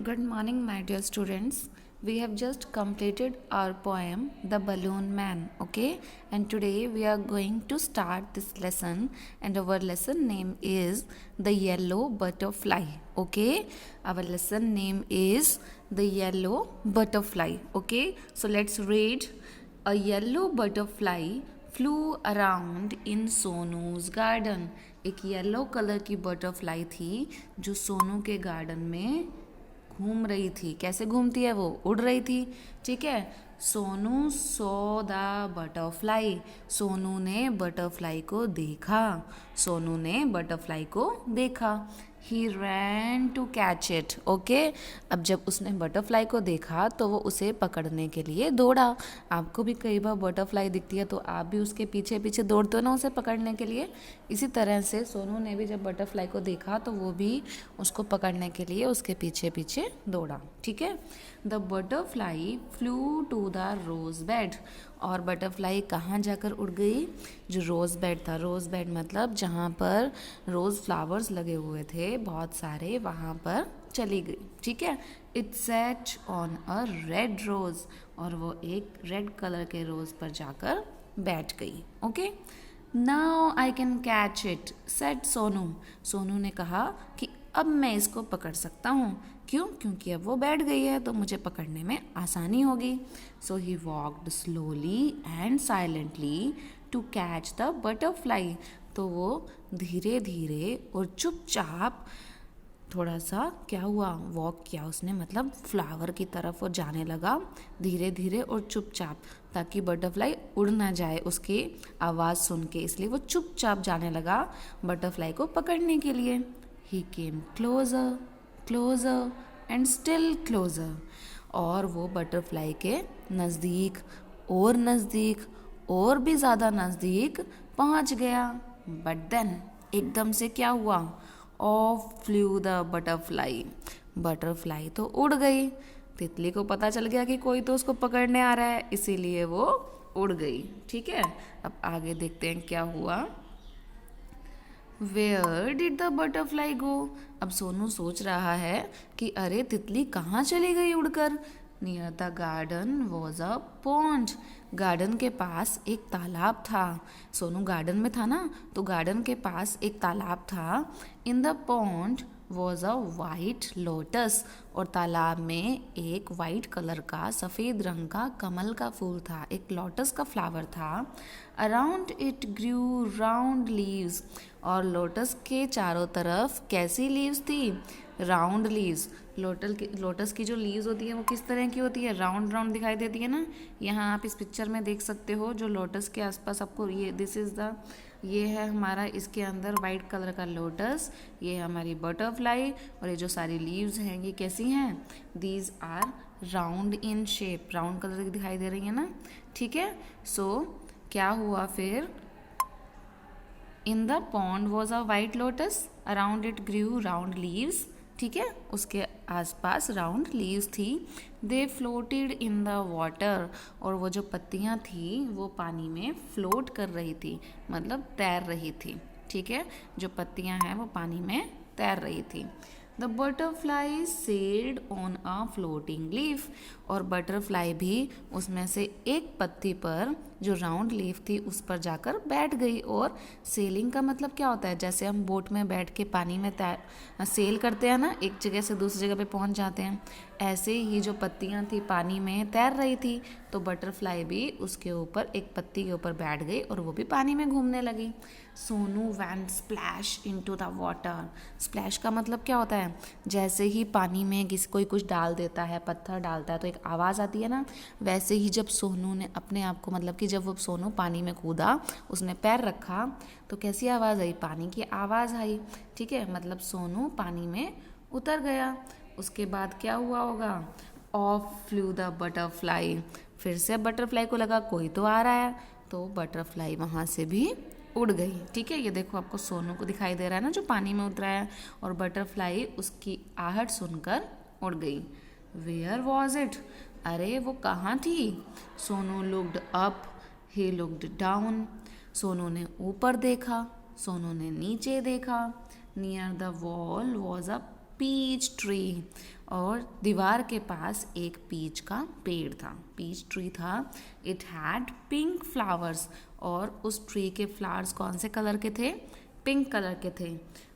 Good morning, my dear students. We have just completed our poem, The Balloon Man, okay? And today we are going to start this lesson, and our lesson name is The Yellow Butterfly, okay? Our lesson name is The Yellow Butterfly, okay? So let's read. A yellow butterfly flew around in Sonu's garden. एक yellow colour की butterfly थी जो सोनू के garden में घूम रही थी. कैसे घूमती है वो? उड़ रही थी. ठीक है. Sonu saw the butterfly. Sonu ने बटरफ्लाई को देखा. सोनू ने बटरफ्लाई को देखा. He ran to catch it. Okay. अब जब उसने बटरफ्लाई को देखा तो वो उसे पकड़ने के लिए दौड़ा. आपको भी कई बार बटरफ्लाई दिखती है तो आप भी उसके पीछे पीछे दौड़ते हो ना उसे पकड़ने के लिए. इसी तरह से सोनू ने भी जब बटरफ्लाई को देखा तो वो भी उसको पकड़ने के लिए उसके पीछे पीछे दौड़ा. ठीक है. The butterfly flew to the rose bed. और बटरफ्लाई कहाँ जाकर उड़ गई? जो रोज़ बेड था. रोज़ बेड मतलब जहाँ पर रोज़ फ्लावर्स लगे हुए थे बहुत सारे, वहाँ पर चली गई. ठीक है. It sat on a red rose. और वो एक रेड कलर के रोज़ पर जाकर बैठ गई. Okay. Now I can catch it said Sonu. Sonu ने कहा कि अब मैं इसको पकड़ सकता हूँ. क्यों? क्योंकि अब वो बैठ गई है तो मुझे पकड़ने में आसानी होगी. So he walked slowly and silently to catch the butterfly. तो वो धीरे धीरे और चुपचाप थोड़ा सा क्या हुआ, वॉक किया उसने, मतलब फ्लावर की तरफ वो जाने लगा धीरे धीरे और चुपचाप, ताकि बटरफ्लाई उड़ ना जाए उसकी आवाज़ सुन के. इसलिए वो चुपचाप जाने लगा बटरफ्लाई को पकड़ने के लिए. He came closer closer and still closer. और वो बटरफ्लाई के नज़दीक और नज़दीक और भी ज़्यादा नज़दीक पहुंच गया. बट देन एकदम से क्या हुआ? Of flu the butterfly. Butterfly तो उड़ गई. तितली को पता चल गया कि कोई तो उसको पकड़ने आ रहा है, इसीलिए वो उड़ गई. ठीक है. अब आगे देखते हैं क्या हुआ. वेयर डिड द बटरफ्लाई गो. अब सोनू सोच रहा है कि अरे तितली कहाँ चली गई उड़कर. Near the garden was a pond. Garden के पास एक तालाब था. सोनू गार्डन में था ना, तो गार्डन के पास एक तालाब था. In the pond was a white lotus. और तालाब में एक वाइट कलर का सफ़ेद रंग का कमल का फूल था, एक लोटस का फ्लावर था. Around it grew round leaves. और लोटस के चारों तरफ कैसी लीव्स थी? Round leaves. लोटस की जो लीव्स होती है वो किस तरह की होती है? राउंड राउंड दिखाई देती है ना. यहाँ आप इस पिक्चर में देख सकते हो जो लोटस के आसपास आपको ये दिस इज़ द ये है हमारा, इसके अंदर वाइट कलर का लोटस, ये है हमारी बटरफ्लाई, और ये जो सारी लीव्स हैं ये कैसी हैं? These are round in shape. Round colour की दिखाई दे रही है ना. ठीक है. सो क्या हुआ फिर? In the pond was a white lotus. Around it grew round leaves. ठीक है. उसके आसपास राउंड लीव्स थी. दे फ्लोटेड इन द वाटर. और वो जो पत्तियां थी वो पानी में फ्लोट कर रही थी, मतलब तैर रही थी. ठीक है. जो पत्तियां हैं वो पानी में तैर रही थी. The butterfly sailed on a floating leaf. और बटरफ्लाई भी उसमें से एक पत्ती पर जो राउंड लीफ थी उस पर जाकर बैठ गई. और सेलिंग का मतलब क्या होता है? जैसे हम बोट में बैठ के पानी में सेल करते हैं ना, एक जगह से दूसरी जगह पे पहुंच जाते हैं, ऐसे ही जो पत्तियां थी पानी में तैर रही थी. तो बटरफ्लाई भी उसके ऊपर एक पत्ती के ऊपर बैठ गई और वो भी पानी में घूमने लगी. Sonu went splash into the water. Splash का मतलब क्या होता है? जैसे ही पानी में कोई कुछ डाल देता है, पत्थर डालता है तो एक आवाज़ आती है ना, वैसे ही जब सोनू ने अपने आप को, मतलब कि जब वो सोनू पानी में कूदा, उसने पैर रखा तो कैसी आवाज़ आई? पानी की आवाज़ आई. ठीक है. मतलब सोनू पानी में उतर गया. उसके बाद क्या हुआ होगा? Of flu the butterfly. फिर से बटरफ्लाई को लगा कोई तो आ रहा है, तो बटरफ्लाई वहाँ से भी उड़ गई. ठीक है. ये देखो आपको सोनू को दिखाई दे रहा है ना जो पानी में उतरा है, और बटरफ्लाई उसकी आहट सुनकर उड़ गई. Where was it. अरे वो कहाँ थी? Sonu looked up, he looked down. Sonu ने ऊपर देखा, सोनू ने नीचे देखा. Near the wall was a peach tree. और दीवार के पास एक पीच का पेड़ था, पीच ट्री था। इट हैड पिंक फ्लावर्स, और उस ट्री के फ्लावर्स कौन से कलर के थे? पिंक कलर के थे।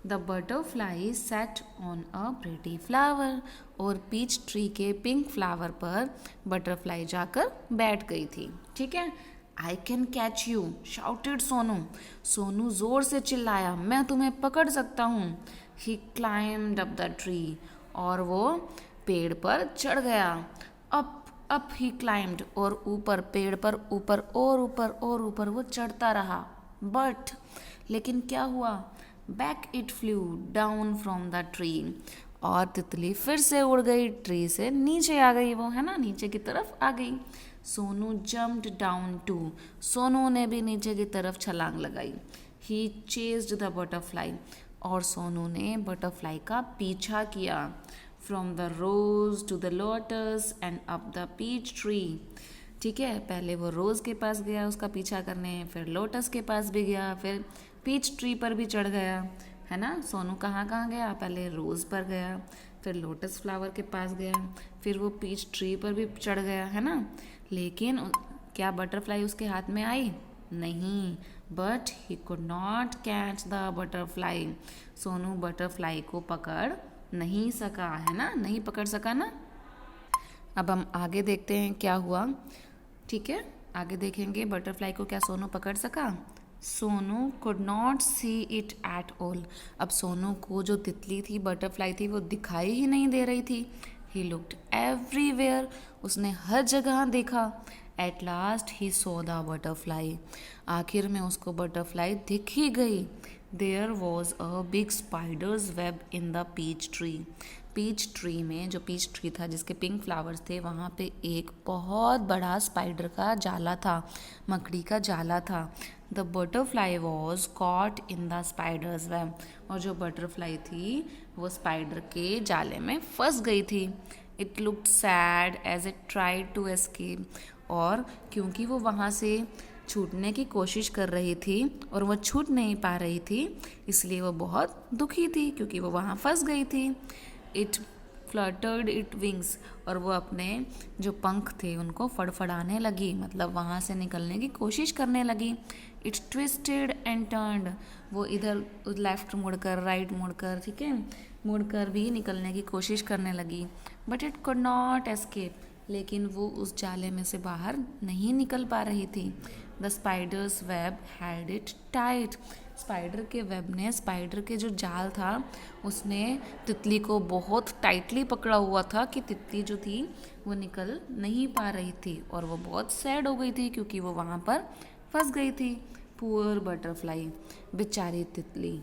The butterfly set on a pretty flower, और पीच ट्री के पिंक फ्लावर पर बटरफ्लाई जाकर बैठ गई थी। ठीक है। I can catch you shouted Sonu, Sonu जोर से चिल्लाया, मैं तुम्हें पकड़ सकता हूँ। ही क्लाइम्ड अप द ट्री, और वो पेड़ पर चढ़ गया। अप ही क्लाइम्ड, और ऊपर पेड़ पर ऊपर और ऊपर और ऊपर वो चढ़ता रहा। बट लेकिन क्या हुआ? Back it flew down from the tree, और तितली फिर से उड़ गई, ट्री से नीचे आ गई, वो है ना, नीचे की तरफ आ गई। Sonu jumped down too, Sonu ने भी नीचे की तरफ छलांग लगाई। ही चेस्ड द बटरफ्लाई, और सोनू ने बटरफ्लाई का पीछा किया। From the rose to the lotus and up the peach tree. ठीक है, पहले वो रोज के पास गया उसका पीछा करने, फिर लोटस के पास भी गया, फिर पीच ट्री पर भी चढ़ गया, है ना। सोनू कहाँ कहाँ गया? पहले रोज पर गया, फिर लोटस फ्लावर के पास गया, फिर वो पीच ट्री पर भी चढ़ गया, है ना। लेकिन क्या बटरफ्लाई उसके हाथ में आई? नहीं। But he could not catch the butterfly, Sonu butterfly को पकड़ नहीं सका, है ना, नहीं पकड़ सका ना। अब हम आगे देखते हैं क्या हुआ। ठीक है, आगे देखेंगे बटरफ्लाई को क्या सोनू पकड़ सका। Sonu could not see it at all, अब सोनू को जो तितली थी, बटरफ्लाई थी, वो दिखाई ही नहीं दे रही थी। ही लुक्ड एवरीवेयर, उसने हर जगह देखा। At last he saw the butterfly, आखिर में उसको बटरफ्लाई दिख ही गई। There was a big spider's web in the peach tree, peach tree में, जो पीच ट्री था जिसके पिंक फ्लावर्स थे, वहाँ पे एक बहुत बड़ा स्पाइडर का जाला था, मकड़ी का जाला था। The butterfly was caught in the spiders web, और जो बटरफ्लाई थी वो स्पाइडर के जाले में फंस गई थी। It looked sad as it tried to escape, और क्योंकि वो वहाँ से छूटने की कोशिश कर रही थी और वो छूट नहीं पा रही थी, इसलिए वो बहुत दुखी थी क्योंकि वो वहाँ फंस गई थी। इट फ्लटर्ड इट विंग्स, और वो अपने जो पंख थे उनको फड़फड़ाने लगी, मतलब वहाँ से निकलने की कोशिश करने लगी। इट ट्विस्टेड एंड टर्न्ड, वो इधर लेफ्ट मुड़कर, राइट मुड़कर, ठीक है, मुड़कर भी निकलने की कोशिश करने लगी। But it could not escape, लेकिन वो उस जाले में से बाहर नहीं निकल पा रही थी। The spiders web had it tight, spider के वेब ने, स्पाइडर के जो जाल था उसने तितली को बहुत टाइटली पकड़ा हुआ था कि तितली जो थी वो निकल नहीं पा रही थी, और वो बहुत सैड हो गई थी क्योंकि वो वहाँ पर फंस गई थी। पुअर बटरफ्लाई, बेचारी तितली।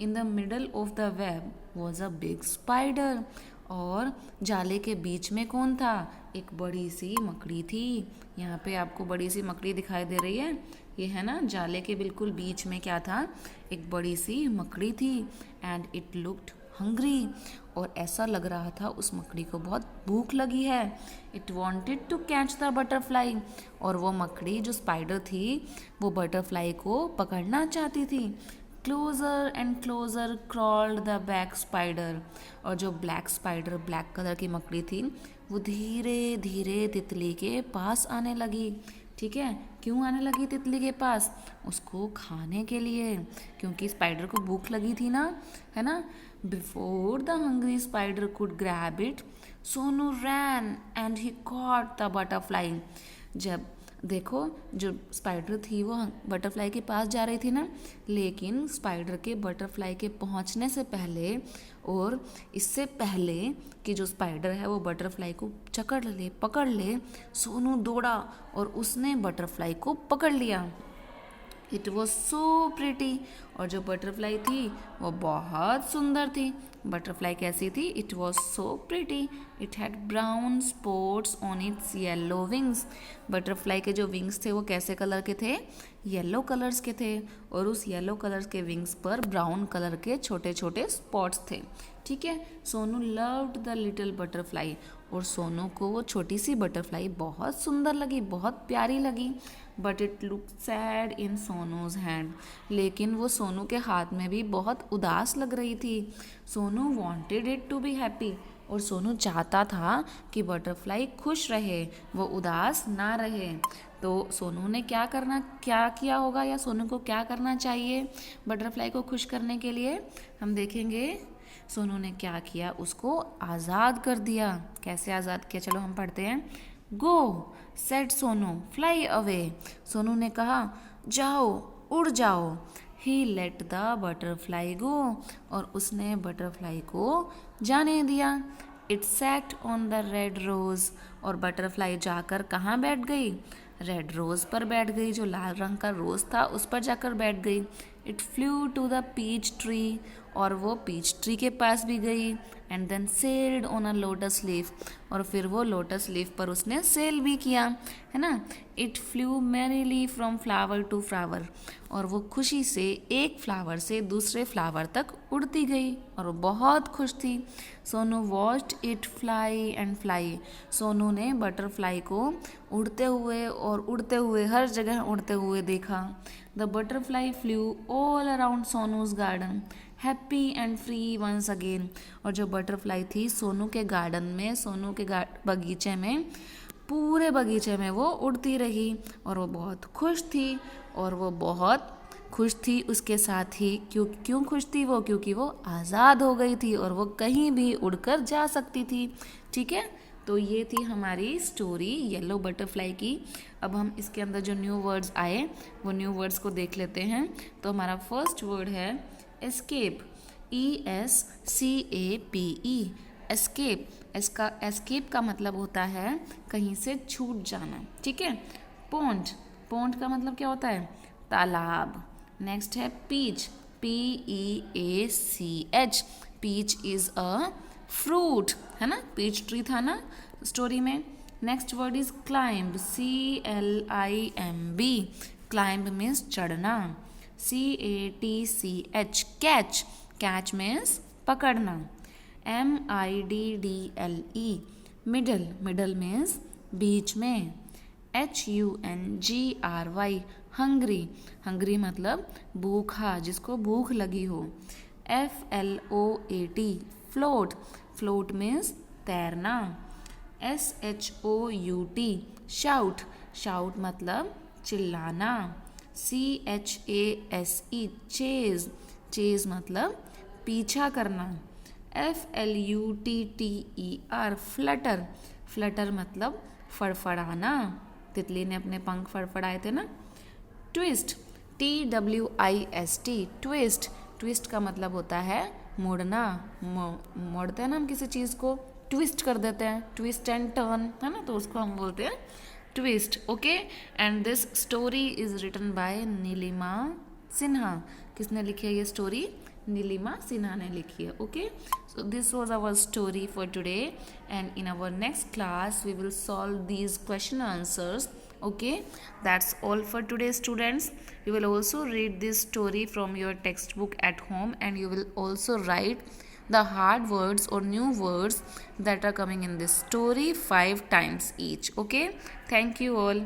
In the middle of the web was a big spider, और जाले के बीच में कौन था? एक बड़ी सी मकड़ी थी। यहाँ पे आपको बड़ी सी मकड़ी दिखाई दे रही है, ये है ना, जाले के बिल्कुल बीच में क्या था? एक बड़ी सी मकड़ी थी। एंड इट लुक्ड हंग्री, और ऐसा लग रहा था उस मकड़ी को बहुत भूख लगी है। It wanted to catch the butterfly, और वो मकड़ी जो स्पाइडर थी वो बटरफ्लाई को पकड़ना चाहती थी। Closer and closer crawled the black spider, और जो ब्लैक स्पाइडर, ब्लैक कलर की मकड़ी थी, वो धीरे धीरे तितली के पास आने लगी। ठीक है, क्यों आने लगी तितली के पास? उसको खाने के लिए, क्योंकि स्पाइडर को भूख लगी थी ना, है ना। Before the hungry spider could grab it, Sonu ran and he caught the butterfly. जब देखो, जो स्पाइडर थी वो बटरफ्लाई के पास जा रही थी ना, लेकिन स्पाइडर के बटरफ्लाई के पहुंचने से पहले और इससे पहले कि जो स्पाइडर है वो बटरफ्लाई को पकड़ ले, सोनू दौड़ा और उसने बटरफ्लाई को पकड़ लिया। इट वॉज सो प्रिटी, और जो बटरफ्लाई थी वो बहुत सुंदर थी। बटरफ्लाई कैसी थी? It was so pretty, it had brown spots on it's yellow wings. Butterfly के जो विंग्स थे वो कैसे कलर के थे? येलो कलर्स के थे, और उस येलो कलर के विंग्स पर ब्राउन कलर के छोटे छोटे स्पॉट्स थे। ठीक है, Sonu loved the little butterfly, और सोनू को वो छोटी सी बटरफ्लाई बहुत सुंदर लगी, बहुत प्यारी लगी। But it look sad in सोनूज hand, लेकिन वो सोनू के हाथ में भी बहुत उदास लग रही थी। Sonu wanted it to be happy, और सोनू चाहता था कि बटरफ्लाई खुश रहे, वो उदास ना रहे। तो सोनू ने क्या किया होगा, या सोनू को क्या करना चाहिए बटरफ्लाई को खुश करने के लिए, हम देखेंगे। सोनू ने क्या किया, उसको आज़ाद कर दिया। कैसे आज़ाद किया, चलो हम पढ़ते हैं। Go said Sonu fly away. Sonu ने कहा जाओ, उड़ जाओ। He let the butterfly go, और उसने बटरफ्लाई को जाने दिया। It sat on the red rose, और बटरफ्लाई जाकर कहाँ बैठ गई, रेड रोज पर बैठ गई, जो लाल रंग का रोज था उस पर जाकर बैठ गई। It flew to the peach tree, और वो पीच ट्री के पास भी गई। And then sailed on a lotus leaf, और फिर वो लोटस लीफ पर उसने सेल भी किया, है ना। It flew merrily from flower to flower, और वो खुशी से एक फ्लावर से दूसरे फ्लावर तक उड़ती गई, और वो बहुत खुश थी। Sonu watched it fly and fly. Sonu ने बटरफ्लाई को उड़ते हुए हर जगह उड़ते हुए देखा। The butterfly flew all around Sonu's garden happy and free once again. और जो बटरफ्लाई थी सोनू के गार्डन में, सोनू के बगीचे में, पूरे बगीचे में वो उड़ती रही, और वो बहुत खुश थी। और वो बहुत खुश थी उसके साथ ही, क्यों खुश थी वो, क्योंकि वो आज़ाद हो गई थी और वो कहीं भी उड़कर जा सकती थी। ठीक है, तो ये थी हमारी स्टोरी येलो बटरफ्लाई की। अब हम इसके अंदर जो न्यू वर्ड्स आए वो न्यू वर्ड्स को देख लेते हैं। तो हमारा फर्स्ट वर्ड है एस्केप, ESCAPE, एस्केप। एस्केप का मतलब होता है कहीं से छूट जाना। ठीक है। पोंड, पोंड का मतलब क्या होता है, तालाब। नेक्स्ट है peach, PEACH, peach is a fruit, है ना, पीच ट्री था ना स्टोरी में। Next word is climb, CLIMB, climb means चढ़ना। CATCH, कैच, कैच मीन्स पकड़ना। MIDDLE, मिडल, मिडल मीन्स बीच में। HUNGRY, हंग्री, हंग्री मतलब भूखा, जिसको भूख लगी हो। FLOAT, फ्लोट, फ्लोट मीन्स तैरना। SHOUT, शाउट, शाउट मतलब चिल्लाना। CHASE, चेज, चेज मतलब पीछा करना। FLUTTER, फ्लटर, फ्लटर मतलब फड़फड़ाना, तितली ने अपने पंख फड़फड़ाए थे ना। ट्विस्ट, TWIST, ट्विस्ट, ट्विस्ट का मतलब होता है मोड़ना, मोड़ते हैं ना हम किसी चीज़ को, ट्विस्ट कर देते हैं, ट्विस्ट एंड टर्न, है ना, तो उसको हम बोलते हैं twist. Okay, and this story is written by Nilima Sinha. किसने लिखी है ये स्टोरी, नीलिमा सिन्हा ने लिखी है। Okay, so this was our story for today, and in our next class we will solve these question answers. Okay, that's all for today, students. You will also read this story from your textbook at home, and you will also write the hard words or new words that are coming in this story 5 times each. Okay, thank you all.